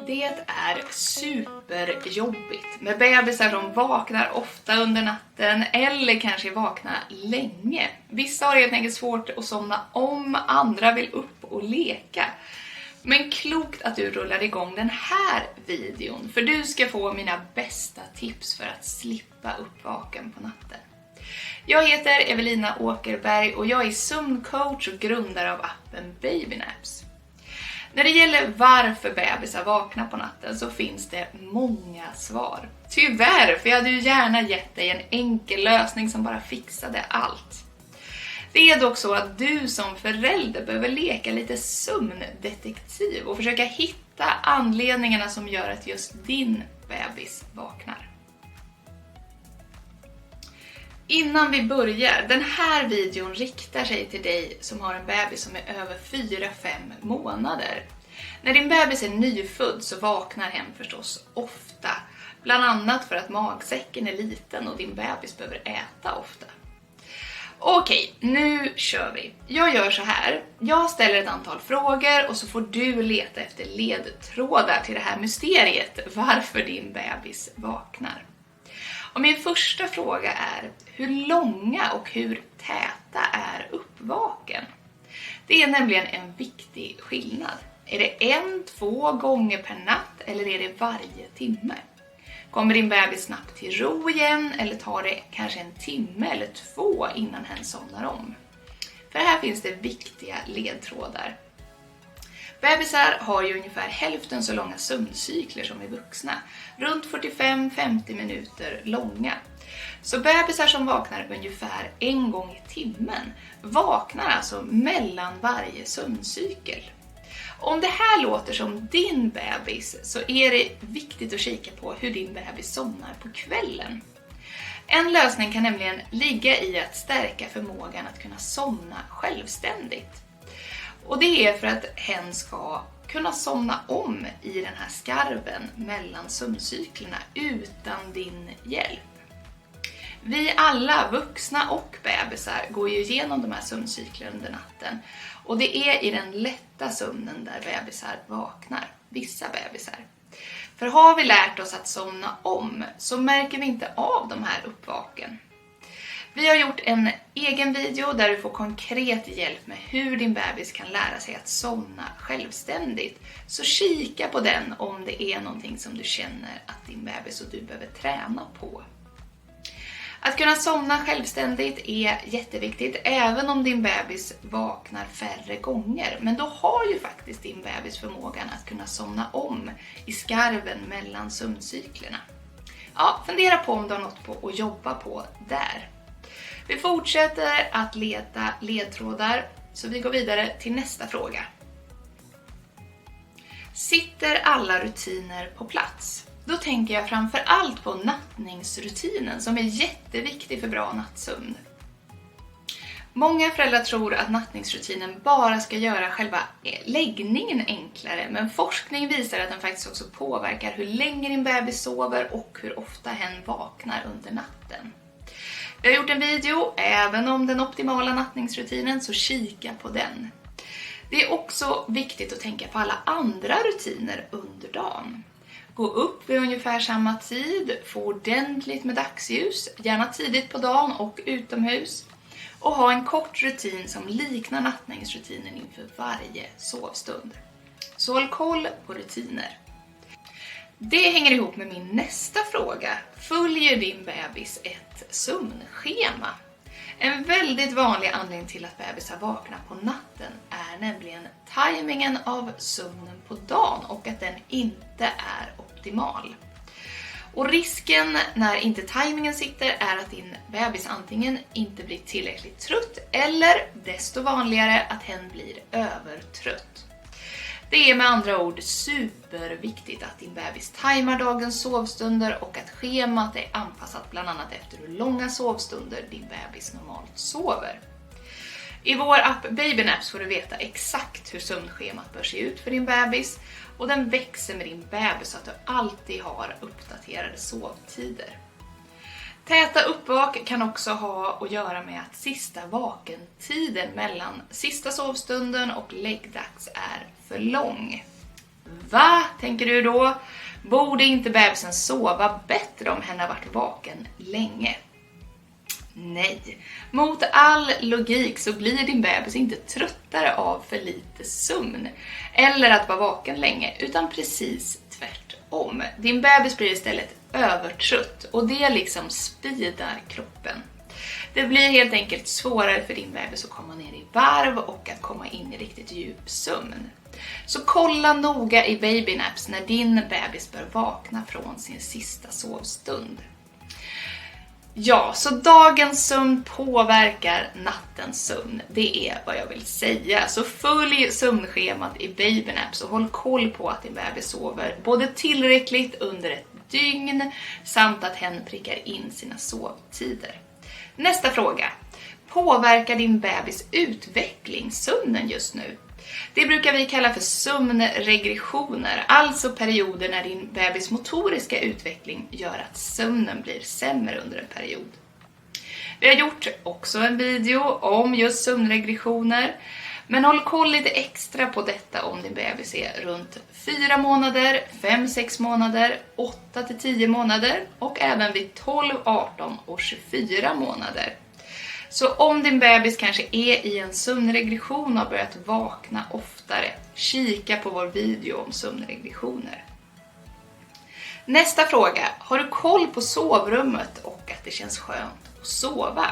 Det är superjobbigt med bebisar som vaknar ofta under natten eller kanske vaknar länge. Vissa har helt enkelt svårt att somna om, andra vill upp och leka. Men klokt att du rullar igång den här videon, för du ska få mina bästa tips för att slippa uppvaken på natten. Jag heter Evelina Åkerberg och jag är sömncoach och grundare av appen Babynaps. När det gäller varför bebisar vaknar på natten så finns det många svar. Tyvärr, för jag hade ju gärna gett dig en enkel lösning som bara fixade allt. Det är dock så att du som förälder behöver leka lite sömndetektiv och försöka hitta anledningarna som gör att just din bebis vaknar. Innan vi börjar, den här videon riktar sig till dig som har en bebis som är över 4-5 månader. När din bebis är nyfödd så vaknar hen förstås ofta. Bland annat för att magsäcken är liten och din bebis behöver äta ofta. Okej, nu kör vi. Jag gör så här. Jag ställer ett antal frågor och så får du leta efter ledtrådar till det här mysteriet varför din bebis vaknar. Och min första fråga är, hur långa och hur täta är uppvaken? Det är nämligen en viktig skillnad. Är det 1-2 gånger per natt eller är det varje timme? Kommer din bebis snabbt till ro igen eller tar det kanske en timme eller 2 innan hen somnar om? För här finns det viktiga ledtrådar. Bebisar har ju ungefär hälften så långa sömncykler som är vuxna, runt 45-50 minuter långa. Så bebisar som vaknar ungefär 1 gång i timmen vaknar alltså mellan varje sömncykel. Om det här låter som din bebis så är det viktigt att kika på hur din bebis somnar på kvällen. En lösning kan nämligen ligga i att stärka förmågan att kunna somna självständigt. Och det är för att hen ska kunna somna om i den här skarven mellan sömncyklerna utan din hjälp. Vi alla, vuxna och bebisar, går ju igenom de här sömncyklerna under natten. Och det är i den lätta sömnen där bebisar vaknar, vissa bebisar. För har vi lärt oss att somna om så märker vi inte av de här uppvaken. Vi har gjort en egen video där du får konkret hjälp med hur din bebis kan lära sig att somna självständigt. Så kika på den om det är någonting som du känner att din bebis och du behöver träna på. Att kunna somna självständigt är jätteviktigt även om din bebis vaknar färre gånger. Men då har ju faktiskt din bebis förmågan att kunna somna om i skarven mellan sömncyklerna. Ja, fundera på om du har något på att jobba på där. Vi fortsätter att leta ledtrådar så vi går vidare till nästa fråga. Sitter alla rutiner på plats? Då tänker jag framför allt på nattningsrutinen som är jätteviktig för bra nattsömn. Många föräldrar tror att nattningsrutinen bara ska göra själva läggningen enklare, men forskning visar att den faktiskt också påverkar hur länge din bebis sover och hur ofta hen vaknar under natten. Vi har gjort en video även om den optimala nattningsrutinen, så kika på den. Det är också viktigt att tänka på alla andra rutiner under dagen. Gå upp vid ungefär samma tid, få ordentligt med dagsljus, gärna tidigt på dagen och utomhus. Och ha en kort rutin som liknar nattningsrutinen inför varje sovstund. Så håll koll på rutiner. Det hänger ihop med min nästa fråga. Följer din bebis ett sömnschema? En väldigt vanlig anledning till att bebisar vaknar på natten är nämligen tajmingen av sömnen på dagen och att den inte är optimal. Och risken när inte tajmingen sitter är att din bebis antingen inte blir tillräckligt trött eller, desto vanligare, att hen blir övertrött. Det är med andra ord superviktigt att din bebis tajmar dagens sovstunder och att schemat är anpassat bland annat efter hur långa sovstunder din bebis normalt sover. I vår app Babynaps får du veta exakt hur sömnschemat bör se ut för din bebis och den växer med din bebis så att du alltid har uppdaterade sovtider. Täta uppvak kan också ha att göra med att sista vakentiden mellan sista sovstunden och läggdags är för lång. Va, tänker du då? Borde inte bebisen sova bättre om hen har varit vaken länge? Nej, mot all logik så blir din bebis inte tröttare av för lite sömn eller att vara vaken länge, utan precis tvärtom. Din bebis blir istället övertrött och det liksom speedar kroppen. Det blir helt enkelt svårare för din bebis att komma ner i varv och att komma in i riktigt djup sömn. Så kolla noga i babynaps när din bebis bör vakna från sin sista sovstund. Ja, så dagens sömn påverkar nattens sömn. Det är vad jag vill säga. Så följ sömnschemat i babynaps och håll koll på att din bebis sover både tillräckligt under ett dygn samt att hen prickar in sina sovtider. Nästa fråga. Påverkar din bebis utveckling sömnen just nu? Det brukar vi kalla för sömnregressioner, alltså perioder när din bebis motoriska utveckling gör att sömnen blir sämre under en period. Vi har gjort också en video om just sömnregressioner, men håll koll lite extra på detta om din bebis är runt 4 månader, 5-6 månader, 8-10 månader och även vid 12, 18 och 24 månader. Så om din bebis kanske är i en sömnregression och har börjat vakna oftare, kika på vår video om sömnregressioner. Nästa fråga. Har du koll på sovrummet och att det känns skönt att sova?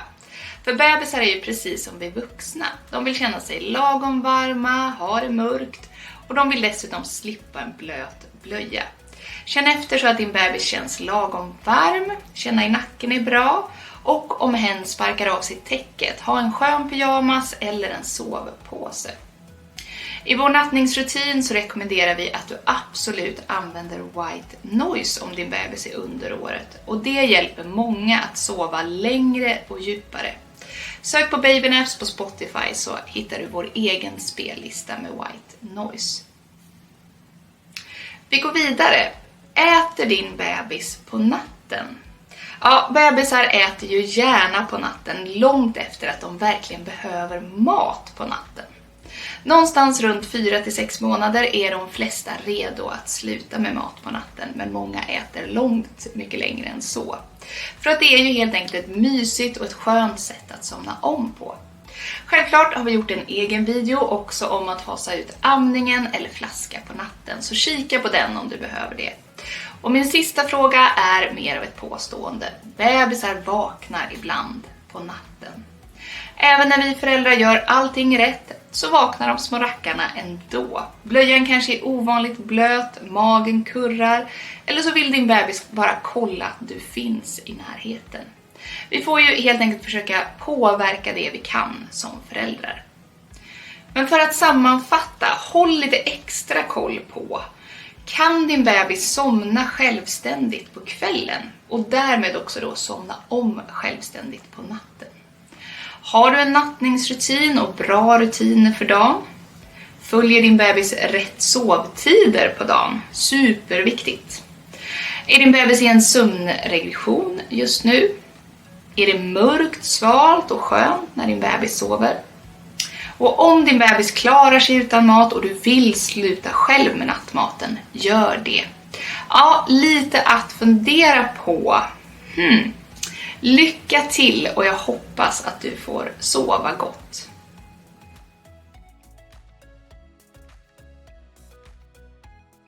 För bebisar är ju precis som vi vuxna. De vill känna sig lagom varma, ha det mörkt och de vill dessutom slippa en blöt blöja. Känn efter så att din bebis känns lagom varm, känna i nacken är bra. Och om hen sparkar av sig täcket, ha en skön pyjamas eller en sovpåse. I vår nattningsrutin så rekommenderar vi att du absolut använder white noise om din bebis är under året. Och det hjälper många att sova längre och djupare. Sök på babynaps på Spotify så hittar du vår egen spellista med white noise. Vi går vidare. Äter din bebis på natten? Ja, bebisar äter ju gärna på natten långt efter att de verkligen behöver mat på natten. Någonstans runt 4-6 månader är de flesta redo att sluta med mat på natten, men många äter långt mycket längre än så. För att det är ju helt enkelt ett mysigt och ett skönt sätt att somna om på. Självklart har vi gjort en egen video också om att fasa ut amningen eller flaska på natten, så kika på den om du behöver det. Och min sista fråga är mer av ett påstående. Bebisar vaknar ibland på natten. Även när vi föräldrar gör allting rätt så vaknar de små rackarna ändå. Blöjan kanske är ovanligt blöt, magen kurrar eller så vill din bebis bara kolla att du finns i närheten. Vi får ju helt enkelt försöka påverka det vi kan som föräldrar. Men för att sammanfatta, håll lite extra koll på: kan din bebis somna självständigt på kvällen och därmed också då somna om självständigt på natten? Har du en nattningsrutin och bra rutiner för dagen? Följer din bebis rätt sovtider på dagen? Superviktigt. Är din bebis i en sömnregression just nu? Är det mörkt, svalt och skönt när din bebis sover? Och om din bebis klarar sig utan mat och du vill sluta själv med nattmaten, gör det. Ja, lite att fundera på. Lycka till och jag hoppas att du får sova gott.